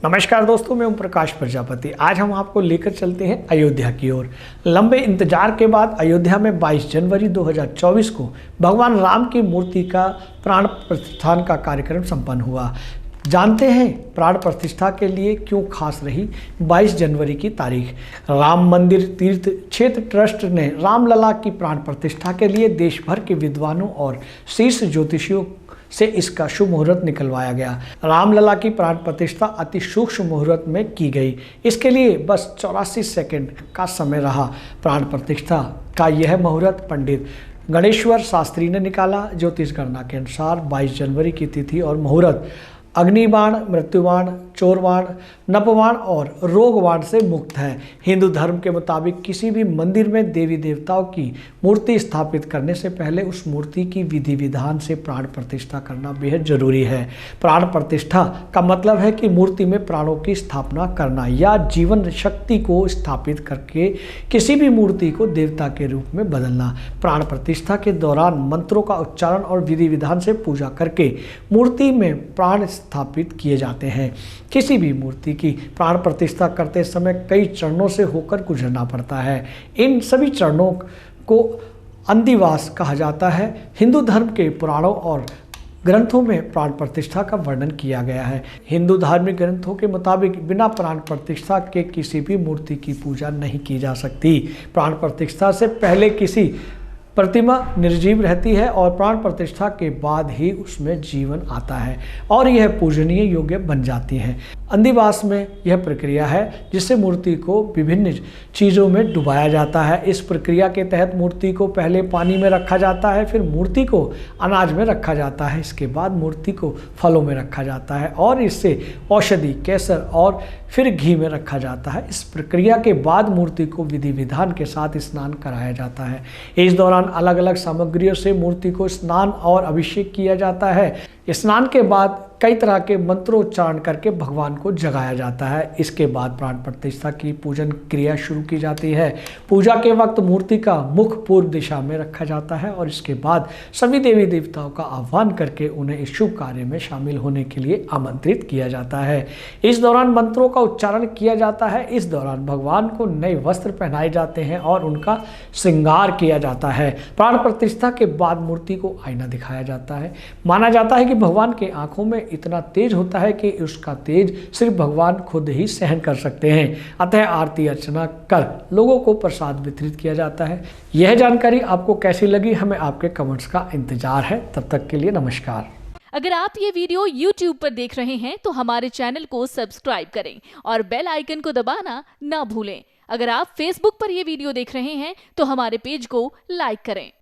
नमस्कार दोस्तों, मैं ओम प्रकाश प्रजापति। आज हम आपको लेकर चलते हैं अयोध्या की ओर। लंबे इंतजार के बाद अयोध्या में 22 जनवरी 2024 को भगवान राम की मूर्ति का प्राण प्रतिष्ठान का कार्यक्रम संपन्न हुआ। जानते हैं प्राण प्रतिष्ठा के लिए क्यों खास रही 22 जनवरी की तारीख। राम मंदिर तीर्थ क्षेत्र ट्रस्ट ने रामलला की प्राण प्रतिष्ठा के लिए देश भर के विद्वानों और शीर्ष ज्योतिषियों से इसका शुभ मुहूर्त निकलवाया गया। रामलला की प्राण प्रतिष्ठा अति सूक्ष्म मुहूर्त में की गई। इसके लिए बस 84 सेकंड का समय रहा। प्राण प्रतिष्ठा का यह मुहूर्त पंडित गणेश्वर शास्त्री ने निकाला। ज्योतिष गणना के अनुसार 22 जनवरी की तिथि और मुहूर्त अग्निबाण, मृत्युबाण, चोरबाण, नपबाण और रोगबाण से मुक्त है। हिंदू धर्म के मुताबिक किसी भी मंदिर में देवी देवताओं की मूर्ति स्थापित करने से पहले उस मूर्ति की विधि विधान से प्राण प्रतिष्ठा करना बेहद जरूरी है। प्राण प्रतिष्ठा का मतलब है कि मूर्ति में प्राणों की स्थापना करना या जीवन शक्ति को स्थापित करके किसी भी मूर्ति को देवता के रूप में बदलना। प्राण प्रतिष्ठा के दौरान मंत्रों का उच्चारण और विधि विधान से पूजा करके मूर्ति में प्राण स्थापित किए जाते हैं। किसी भी मूर्ति की प्राण प्रतिष्ठा करते समय कई चरणों से होकर गुजरना पड़ता है। इन सभी चरणों को अंदिवास कहा जाता है। हिंदू धर्म के पुराणों और ग्रंथों में प्राण प्रतिष्ठा का वर्णन किया गया है। हिंदू धार्मिक ग्रंथों के मुताबिक बिना प्राण प्रतिष्ठा के किसी भी मूर्ति की पूजा नहीं की जा सकती। प्राण प्रतिष्ठा से पहले किसी प्रतिमा निर्जीव रहती है और प्राण प्रतिष्ठा के बाद ही उसमें जीवन आता है और यह पूजनीय योग्य बन जाती है। अंदिवास में यह प्रक्रिया है जिससे मूर्ति को विभिन्न चीज़ों में डुबाया जाता है। इस प्रक्रिया के तहत मूर्ति को पहले पानी में रखा जाता है, फिर मूर्ति को अनाज में रखा जाता है, इसके बाद मूर्ति को फलों में रखा जाता है और इससे औषधि, केसर और फिर घी में रखा जाता है। इस प्रक्रिया के बाद मूर्ति को विधि विधान के साथ स्नान कराया जाता है। इस दौरान अलग अलग सामग्रियों से मूर्ति को स्नान और अभिषेक किया जाता है। स्नान के बाद कई तरह के मंत्रोच्चारण करके भगवान को जगाया जाता है। इसके बाद प्राण प्रतिष्ठा की पूजन क्रिया शुरू की जाती है। पूजा के वक्त मूर्ति का मुख पूर्व दिशा में रखा जाता है और इसके बाद सभी देवी देवताओं का आह्वान करके उन्हें इस शुभ कार्य में शामिल होने के लिए आमंत्रित किया जाता है। इस दौरान मंत्रों का उच्चारण किया जाता है। इस दौरान भगवान को नए वस्त्र पहनाए जाते हैं और उनका श्रृंगार किया जाता है। प्राण प्रतिष्ठा के बाद मूर्ति को आईना दिखाया जाता है। माना जाता है कि भगवान के आंखों में इतना तेज होता है कि उसका तेज सिर्फ भगवान खुद ही सहन कर सकते हैं। अतः आरती अर्चना कर लोगों को प्रसाद वितरित किया जाता है। यह जानकारी आपको कैसी लगी, हमें आपके कमेंट्स का इंतजार है। तब तक के लिए नमस्कार। अगर आप ये वीडियो YouTube पर देख रहे हैं तो हमारे चैनल को सब्सक्राइब करें और बेल आइकन को दबाना ना भूलें। अगर आप Facebook पर ये वीडियो देख रहे हैं तो हमारे पेज को लाइक करें।